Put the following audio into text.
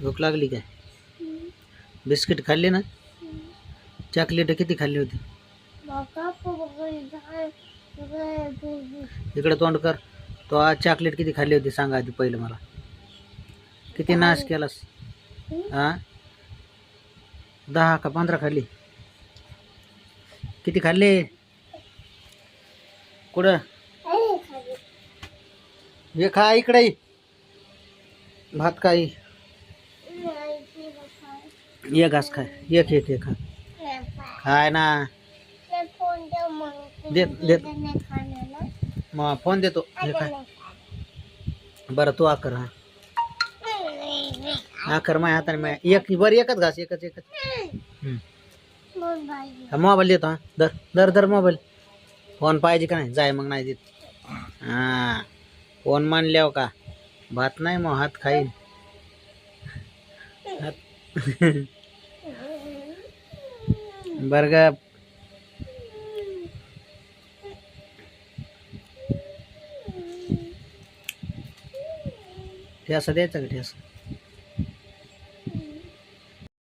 भूक लागली काय? बिस्किट खाल्ली ना? चॉकलेट किती खाल्ली होती? इकडे तोंड कर. तो आज चॉकलेट किती खाल्ली होती सांगा आधी पहिलं मला. किती नाश केलास? हा, 10 का 15 खाल्ली? किती खाल्ले? कुठं? हे खा इकडे. भात खाई. ये घास खाय. एक एक एक खा. खाय ना. दे दे. मग फोन देतो. हे खाय. बरं तू आकर. हा आकर माझ्या हाताने एक बरं एकच घास एकच एकच. मोबाईल देतो. हा दर दर दर मोबाईल. फोन पाहिजे का नाही? जाय मग नाही देत. हा फोन मानल्याव का भात नाही मग हात खाईन. बरं ठेसा द्यायचा का ठेसा?